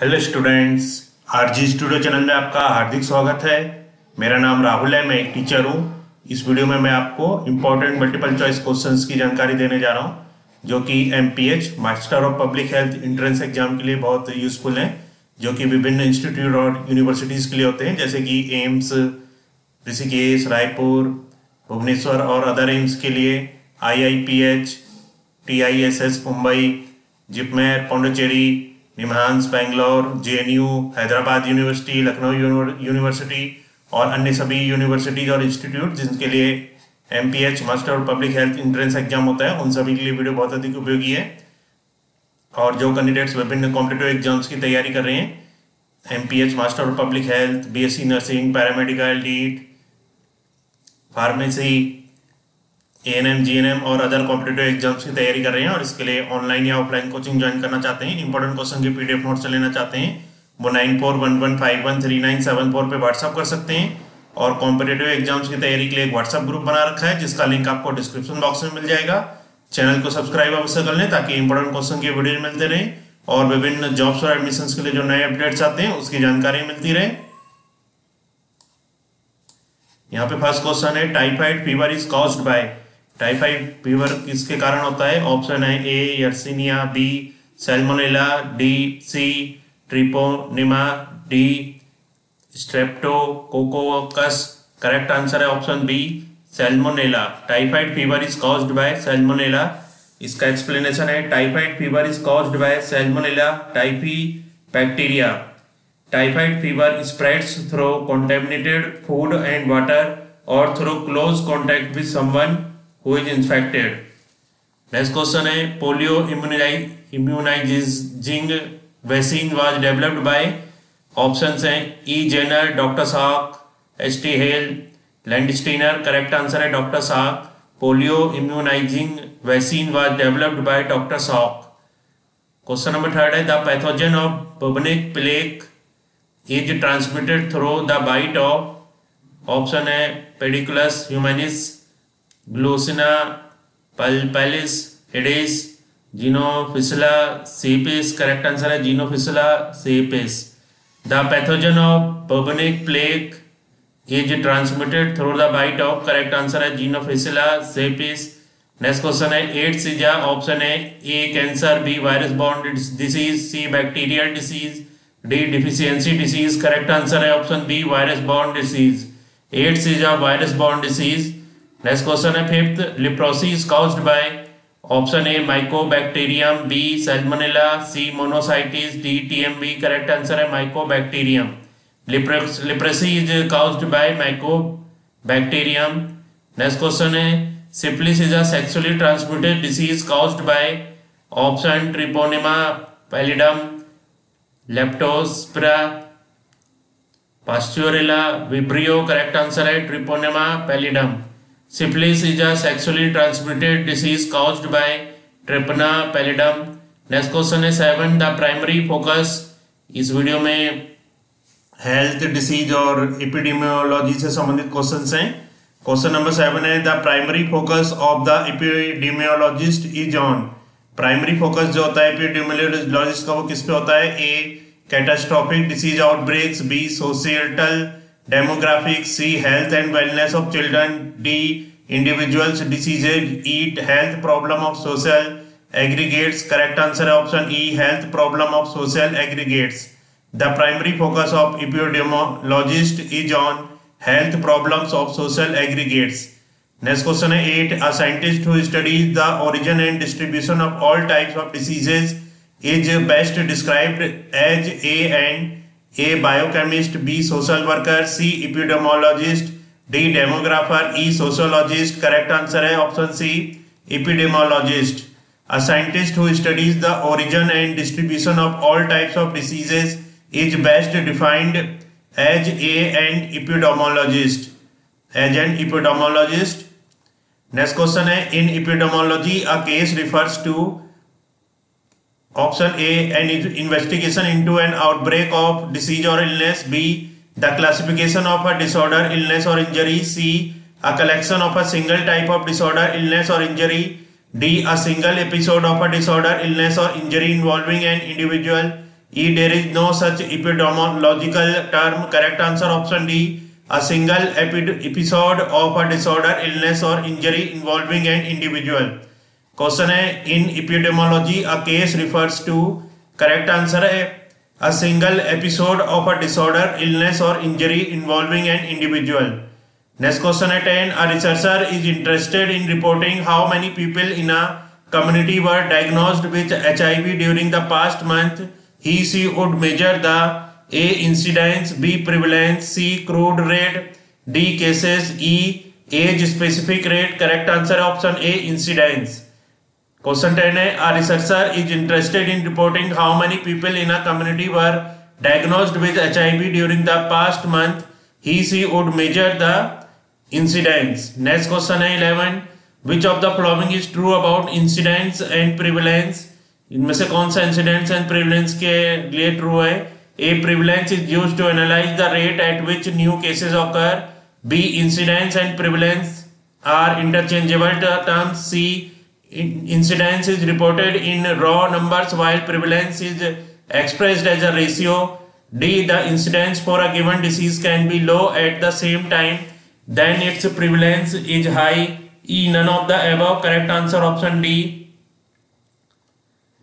Hello students, RG studio channel में आपका हार्दिक स्वागत है। मेरा नाम राहुल है, मैं एक टीचर हूँ। इस वीडियो में मैं आपको इम्पोर्टेंट मल्टीपल चॉइस क्वेश्चंस की जानकारी देने जा रहा हूँ, जो कि MPH master of public health entrance exam के लिए बहुत यूजफुल हैं, जो कि विभिन्न इंस्टीट्यूट और यूनिवर्सिटीज़ के लिए होते हैं, जैसे कि एम्स, ऋषिकेश, रायपुर, भुवनेश्वर और अदर एम्स के लिए, IIPH, TISS Mumbai, JIPMER Pondicherry, NIMHANS Bangalore, JNU Hyderabad university, Lucknow university और अन्य सभी यूनिवर्सिटीज और इंस्टीट्यूट जिनके लिए MPH मास्टर और पब्लिक हेल्थ एंट्रेंस एग्जाम होता है, उन सभी के लिए वीडियो बहुत अधिक उपयोगी है। और जो कैंडिडेट्स विभिन्न कॉम्पिटिटिव एग्जाम्स की तैयारी कर रहे हैं, MPH मास्टर और public health, BSc nursing, paramedical, NEET, pharmacy, ANM, GNM और अदर कॉम्पिटिटिव एग्जाम्स की तैयारी कर रहे हैं और इसके लिए ऑनलाइन या ऑफलाइन कोचिंग ज्वाइन करना चाहते हैं, इंपॉर्टेंट क्वेश्चन के PDF नोट्स लेना चाहते हैं, वो 9411513974 पे व्हाट्सअप कर सकते हैं। और कॉम्पिटिटिव एग्जाम्स की तैयारी के लिए एक व्हाट्सअप ग्रुप बना रखा है, जिसका लिंक आपको डिस्क्रिप्शन बॉक्स में मिल जाएगा। चैनल को सब्सक्राइब अवश्य कर लें ताकि इंपॉर्टेंट क्वेश्चन के वीडियो मिलते रहें और विभिन्न जॉब्स और एडमिशंस के लिए जो नए अपडेट्स आते हैं उसकी जानकारी मिलती रहे। यहाँ पे फर्स्ट क्वेश्चन है, typhoid fever is caused by. टाइफाइड फीवर किसके कारण होता है? ऑप्शन है A Yersinia, B Salmonella, D C Treponema, D Streptococcus. Correct answer है option B Salmonella. Typhoid fever is caused by Salmonella. इसका एक्सप्लेनेशन है, typhoid fever is caused by Salmonella typhi bacteria. Typhoid fever spreads through contaminated food and water or through close contact with someone who is infected. Next question है, polio immunizing vaccine was developed by. Options हैं E. Jenner, Dr. Salk, H.T. Hale, Landsteiner. Correct answer है Dr. Salk. Polio immunizing vaccine was developed by Dr. Salk. Question number 3 है, the pathogen of bubonic plague is transmitted through the bite of. Option है Pediculus humanus, Glossina palpalis, Aedes, Xenopsylla cheopis. Correct answer है Xenopsylla cheopis. The pathogen of bubonic plague is transmitted through the bite of. Correct answer है Xenopsylla cheopis. Next question है, AIDS is. Option है A cancer, B virus borne disease, C bacterial disease, D deficiency disease. Correct answer है option B virus borne disease. AIDS is a virus borne disease. Next question है, fifth, leprosy is caused by. Option A Mycobacterium, B Salmonella, C monocytes, D TMB। Correct answer है Mycobacterium. Leprosy is caused by Mycobacterium. Next question है, syphilis is a sexually transmitted disease caused by. Option Treponema pallidum, Leptospira, Pasteurella, Vibrio. Correct answer है Treponema pallidum. Syphilis is a sexually transmitted disease caused by Treponema pallidum. Next question है 7, the primary focus. इस video में health, disease और epidemiology से संबंधित questions हैं। Question number 7 है, the primary focus of the epidemiologist is on. Primary focus जो होता है एपिडेमियोलॉजिस्ट का, वो किस पे होता है? A catastrophic disease outbreaks, B social demographic, C health and wellness of children, D individuals diseases, E health problem of social aggregates. Correct answer है option E health problem of social aggregates. The primary focus of epidemiologist is on health problems of social aggregates. Next question है 8, a scientist who studies the origin and distribution of all types of diseases is best described as A biochemist, B social worker, C epidemiologist, D demographer, E sociologist। correct answer है option C epidemiologist। a scientist who studies the origin and distribution of all types of diseases is best defined as an epidemiologist, Next question है, in epidemiology a case refers to. Option A an investigation into an outbreak of disease or illness, B the classification of a disorder, illness or injury, C a collection of a single type of disorder, illness or injury, D a single episode of a disorder, illness or injury involving an individual, E. There is no such epidemiological term. Correct answer option D. A single episode of a disorder, illness or injury involving an individual. Question है इन epidemiology a case refers to. Correct answer है a single episode of a disorder, illness or injury involving an individual. Next question है 10. A researcher is interested in reporting how many people in a community were diagnosed with HIV during the past month. She would measure the A. incidence, B. prevalence, C. crude rate, D. cases, E. age specific rate. Correct answer option A. incidence. Question 10 है A researcher is interested in reporting how many people in a community were diagnosed with HIV during the past month. She would measure the incidence. Next question है 11. Which of the following is true about incidence and prevalence? इनमें से कौन सा incidence and prevalence के लिए true है? A. prevalence is used to analyze the rate at which new cases occur. B. incidence and prevalence are interchangeable terms. C. incidence is reported in raw numbers while prevalence is expressed as a ratio. D. the incidence for a given disease can be low at the same time then its prevalence is high. E. none of the above. Correct answer option D.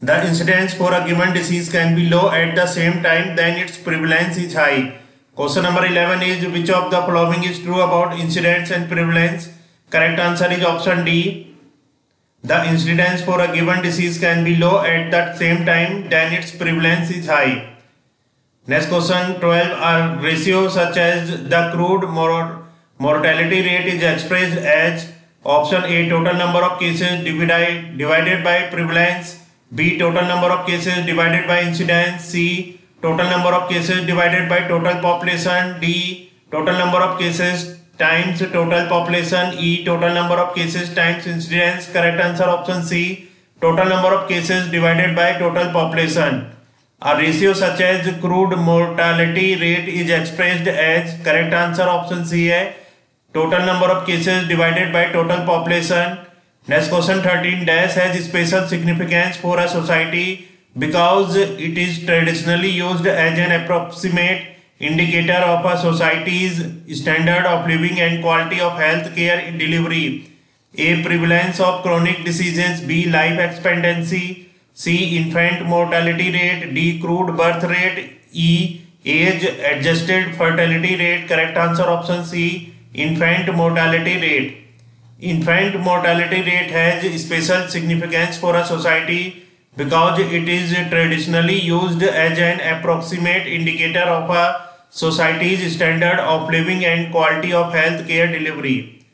The incidence for a given disease can be low at the same time then its prevalence is high. Question number 11 is which of the following is true about incidence and prevalence? Correct answer is option D. The incidence for a given disease can be low at the same time then its prevalence is high. Next question 12. A ratio such as the crude mortality rate is expressed as option A. total number of cases divided by prevalence. B. total number of cases divided by incidence. C. total number of cases divided by total population. D. total number of cases times total population. E. total number of cases times incidence. Correct answer option C. total number of cases divided by total population. A ratio such as crude mortality rate is expressed as. Correct answer option C है total number of cases divided by total population. Next question 13. Dash has special significance for a society because it is traditionally used as an approximate indicator of a society's standard of living and quality of health care delivery. A. prevalence of chronic diseases. B. life expectancy. C. infant mortality rate. D. crude birth rate. E. age adjusted fertility rate. Correct answer option C. infant mortality rate. Infant mortality rate has special significance for a society because it is traditionally used as an approximate indicator of a society's standard of living and quality of health care delivery.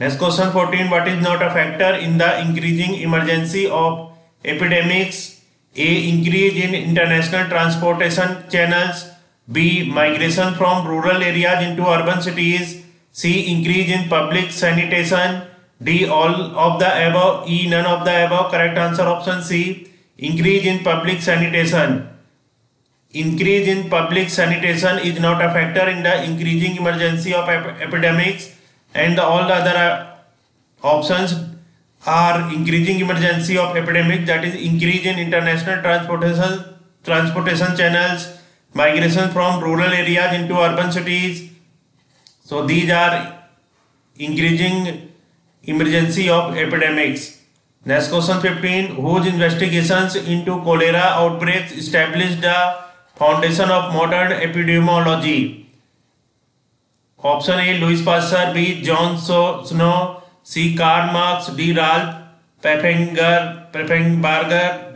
Next question 14. What is not a factor in the increasing emergency of epidemics? A. increase in international transportation channels. B. migration from rural areas into urban cities. C. increase in public sanitation. D. all of the above. E. none of the above. Correct answer option C. increase in public sanitation. Increase in public sanitation is not a factor in the increasing emergency of epidemics and all the other options are increasing emergency of epidemics, that is increase in international transportation channels, migration from rural areas into urban cities. So these are increasing emergency of epidemics. Next question 15. Whose investigations into cholera outbreaks established the foundation of modern epidemiology? Option A. Louis Pasteur. B. John Snow. C. Karl Marx. D. Ralph Pfefferberger.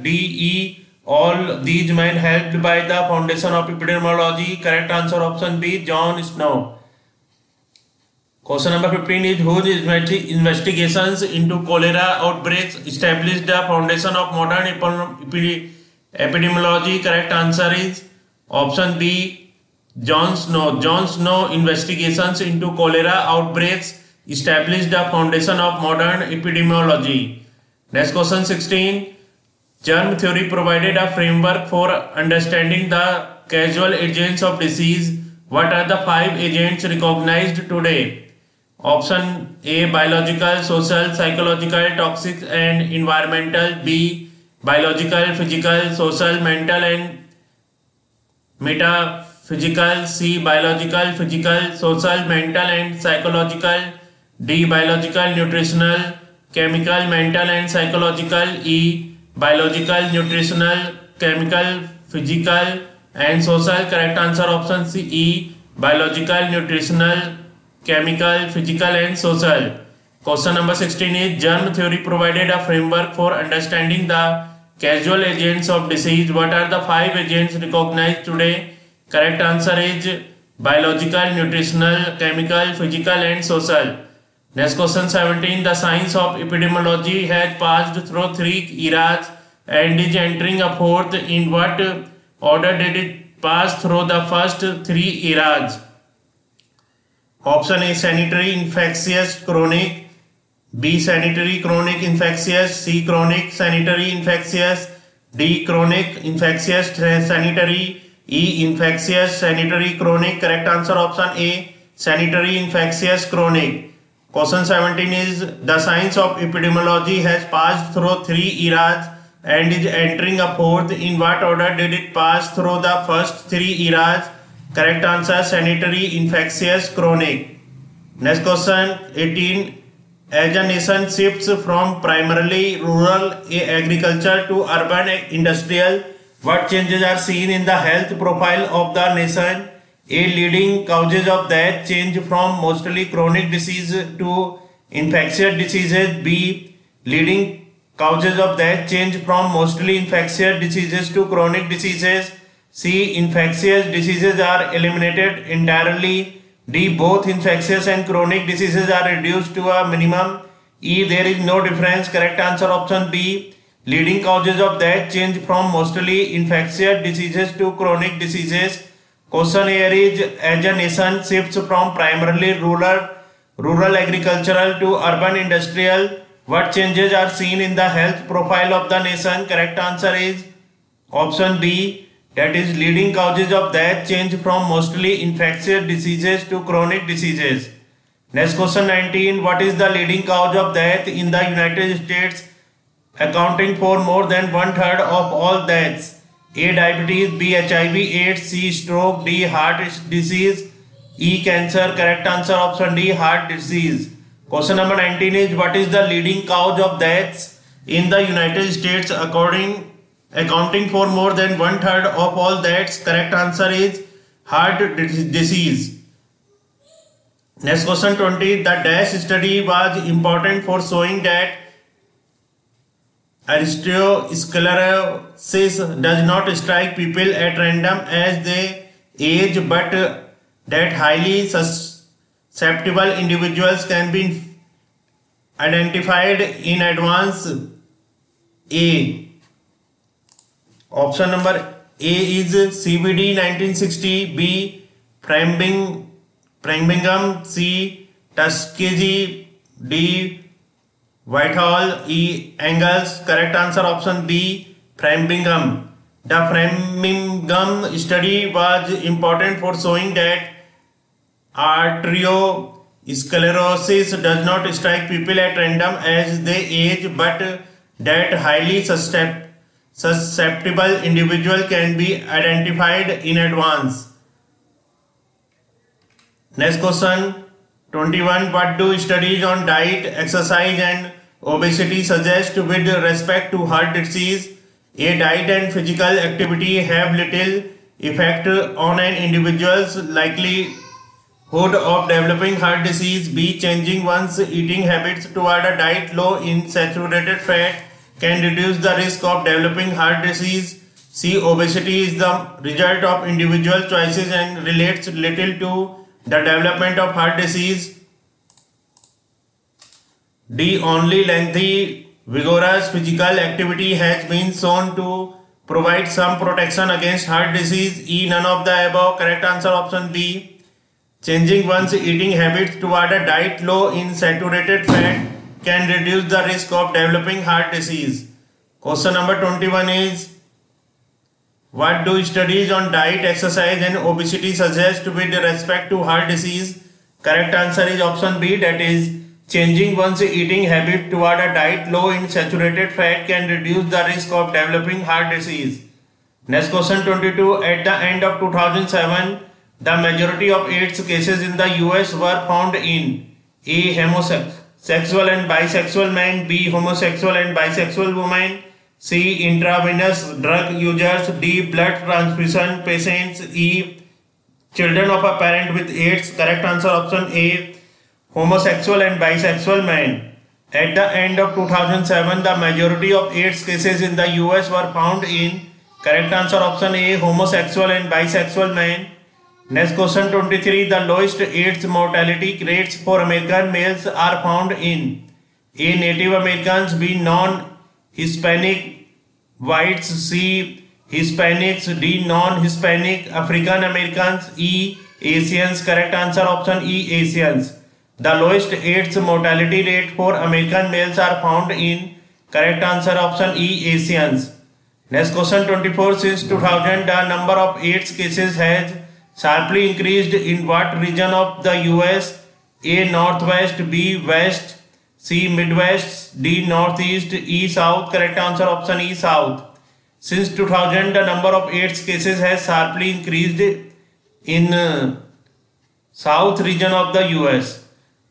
D. E. all these men helped by the foundation of epidemiology. Correct answer option B. John Snow. Question number 15 is whose investigations into cholera outbreaks established the foundation of modern epidemiology. Correct answer is option B. John Snow. John Snow investigations into cholera outbreaks established the foundation of modern epidemiology. Next question 16. Germ theory provided a framework for understanding the causal agents of disease. What are the 5 agents recognized today? Option A. biological, social, psychological, toxic and environmental. B. biological, physical, social, mental and metaphysical, C. biological, physical, social, mental and psychological, D. biological, nutritional, chemical, mental and psychological, E. biological, nutritional, chemical, physical and social. Correct answer option C, E. biological, nutritional, chemical, physical and social. Question number 16 is germ theory provided a framework for understanding the causal agents of disease. What are the 5 agents recognized today? Correct answer is biological, nutritional, chemical, physical and social. Next question 17. The science of epidemiology has passed through 3 eras and is entering a 4th. In what order did it pass through the first 3 eras? Option A sanitary, infectious, chronic, B sanitary, chronic, infectious, C chronic, sanitary, infectious, D chronic, infectious, sanitary, E infectious, sanitary, chronic. Correct answer option A sanitary, infectious, chronic. Question 17 is the science of epidemiology has passed through 3 eras and is entering a 4th. In what order did it pass through the first 3 eras? Correct answer sanitary, infectious, chronic. Next question 18. As a nation shifts from primarily rural agriculture to urban industrial, what changes are seen in the health profile of the nation? A. Leading causes of death change from mostly chronic disease to infectious diseases. B. Leading causes of death change from mostly infectious diseases to chronic diseases. C. Infectious diseases are eliminated entirely. D. Both infectious and chronic diseases are reduced to a minimum. E. There is no difference. Correct answer option B. Leading causes of death change from mostly infectious diseases to chronic diseases. Question here is as a nation shifts from primarily rural agricultural to urban industrial, what changes are seen in the health profile of the nation? Correct answer is option B. That is leading causes of death change from mostly infectious diseases to chronic diseases. Next question 19. What is the leading cause of death in the United States, accounting for more than 1/3 of all deaths? A. Diabetes, B. HIV AIDS, C. Stroke, D. Heart disease, E. Cancer. Correct answer option D. Heart disease. Question number 19 is what is the leading cause of deaths in the United States accounting for more than 1/3 of all deaths? Correct answer is heart disease. Next question 20. The DASH study was important for showing that arteriosclerosis does not strike people at random as they age, but that highly susceptible individuals can be identified in advance. A. Option number A is CVD 1960, B. Framingham, C. Tuskegee, D. Whitehall, E. Engels. Correct answer option B. Framingham. The Framingham study was important for showing that arteriosclerosis does not strike people at random as they age, but that highly susceptible individual can be identified in advance. Next question 21. What do studies on diet, exercise and obesity suggest with respect to heart disease? A. Diet and physical activity have little effect on an individual's likelihood of developing heart disease. B. Changing one's eating habits toward a diet low in saturated fat can reduce the risk of developing heart disease. C. Obesity is the result of individual choices and relates little to the development of heart disease. D. Only lengthy, vigorous physical activity has been shown to provide some protection against heart disease. E. None of the above. Correct answer option B. Changing one's eating habits toward a diet low in saturated fat can reduce the risk of developing heart disease. Question number 21 is what do studies on diet, exercise and obesity suggest with respect to heart disease? Correct answer is option B. That is changing one's eating habit toward a diet low in saturated fat can reduce the risk of developing heart disease. Next question 22. At the end of 2007, the majority of AIDS cases in the US were found in A. Homosexual and bisexual men, B. Homosexual and bisexual women, C. Intravenous drug users, D. Blood transfusion patients, E. Children of a parent with AIDS. Correct answer option A. Homosexual and bisexual men. At the end of 2007, the majority of AIDS cases in the US were found in. Correct answer option A. Homosexual and bisexual men. Next question 23. The lowest AIDS mortality rates for American males are found in A. Native Americans, B. non-Hispanic whites, C. Hispanics, D. non-Hispanic African Americans, E. Asians. Correct answer option E. Asians. The lowest AIDS mortality rate for American males are found in. Correct answer option E. Asians. Next question 24. Since 2000, the number of AIDS cases has sharply increased in what region of the US? A. Northwest, B. West, C. Midwest, D. Northeast, E. South. Correct answer option E. South. Since 2000, the number of AIDS cases has sharply increased in South region of the US.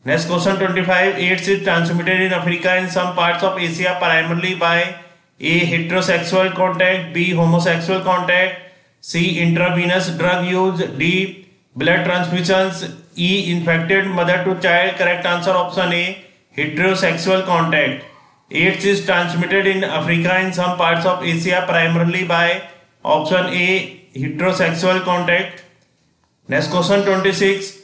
Next question 25. AIDS is transmitted in Africa and some parts of Asia primarily by A. Heterosexual contact, B. Homosexual contact, C. Intravenous drug use, D. Blood transfusions, E. Infected mother to child. Correct answer option A. Heterosexual contact. AIDS is transmitted in Africa and some parts of Asia primarily by option A. Heterosexual contact. Next question 26.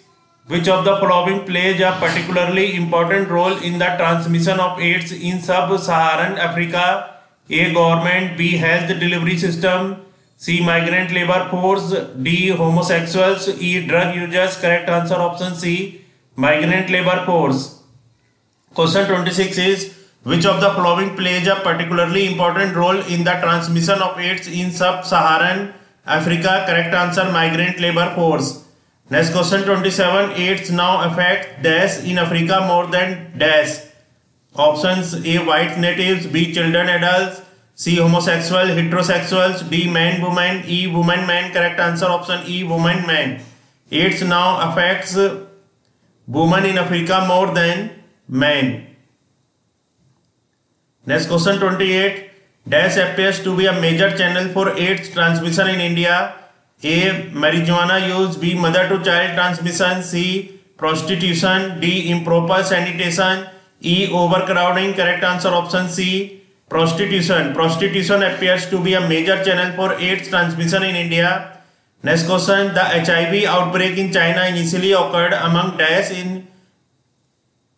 Which of the following plays a particularly important role in the transmission of AIDS in sub-Saharan Africa? A. Government, B. Health delivery system, C. Migrant labor force, D. Homosexuals, E. Drug users. Correct answer option C. Migrant labor force. Question 26 is which of the following plays a particularly important role in the transmission of AIDS in sub-Saharan Africa? Correct answer migrant labor force. Next question 27. AIDS now affects dash in Africa more than dash. Options A. White natives, B. Children adults, C. Homosexual, heterosexuals, D. Man woman, E. Woman man. Correct answer option E. Woman man. AIDS now affects women in Africa more than men. Next question 28. Dash appears to be a major channel for AIDS transmission in India. A. Marijuana use, B. Mother to child transmission, C. Prostitution, D. Improper sanitation, E. Overcrowding. Correct answer option C. Prostitution. Prostitution appears to be a major channel for AIDS transmission in India. Next question. The HIV outbreak in China initially occurred among dash in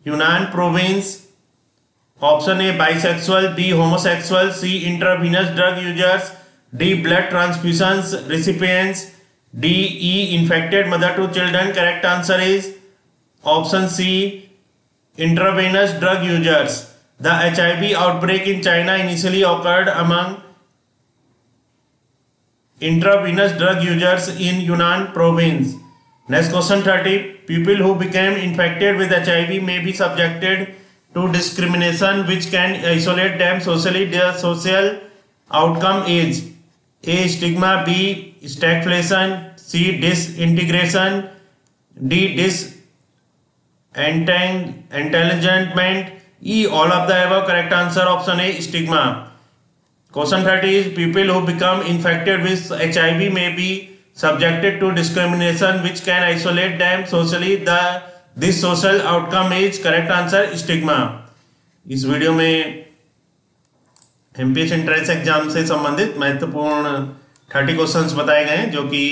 Yunnan province. Option A. Bisexual, B. Homosexual, C. Intravenous drug users, D. Blood transfusions recipients, D. E. Infected mother to children. Correct answer is option C. Intravenous drug users. The HIV outbreak in China initially occurred among intravenous drug users in Yunnan province. Next question 30. People who became infected with HIV may be subjected to discrimination which can isolate them socially. Their social outcome is A. Stigma, B. Stagflation, C. Disintegration, D. Disentanglement, E. All of the above. Correct answer option A. Stigma. Question 30 is people who become infected with HIV may be subjected to discrimination which can isolate them socially. This social outcome is correct answer stigma. इस video में MPS entrance exam से संबंधित महत्वपूर्ण 30 questions बताए गए हैं जो कि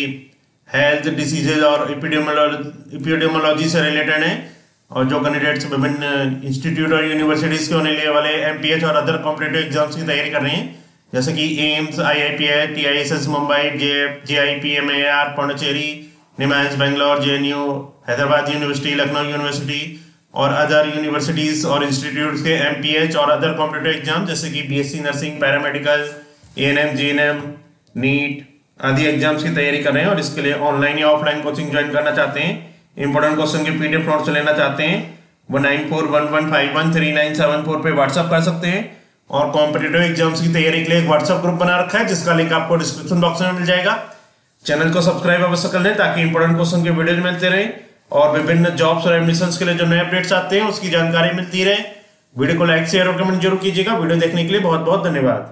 हेल्थ डिसीजेज और एपिडेमियोलॉजी से रिलेटेड हैं और जो कैंडिडेट्स विभिन्न इंस्टीट्यूट और यूनिवर्सिटीज के होने वाले एमपीएच और अदर कॉम्पिटिटिव एग्जाम्स की तैयारी कर रहे हैं जैसे कि AIIMS, IIPH, TISS Mumbai, JIPMER Pondicherry, NIMHANS Bangalore, JNU, Hyderabad university, Lucknow university और अदर यूनिवर्सिटीज और इंस्टीट्यूट्स के एमपीएच और अदर कॉम्पिटिटिव एग्जाम जैसे कि BSc nursing, paramedical, ANM, GNM, NEET आदि एग्जाम्स की तैयारी कर रहे हैं और इसके लिए ऑनलाइन या ऑफलाइन कोचिंग ज्वाइन करना चाहते हैं, इंपॉर्टेंट क्वेश्चन के पीडीएफ नोट्स लेना चाहते हैं वो 9411513974 पे व्हाट्सअप कर सकते हैं और कॉम्पिटिटिव एग्जाम्स की तैयारी के लिए एक व्हाट्सएप ग्रुप बना रखा है, जिसका लिंक आपको डिस्क्रिप्शन बॉक्स में मिल जाएगा। चैनल को सब्सक्राइब अवश्य कर लें ताकि इंपॉर्टेंट क्वेश्चन के वीडियोज मिलते रहें और विभिन्न जॉब्स और एडमिशंस के लिए जो नए अपडेट्स आते हैं उसकी जानकारी मिलती रहे। वीडियो को लाइक शेयर और कमेंट जरूर कीजिएगा। वीडियो देखने के लिए बहुत बहुत धन्यवाद।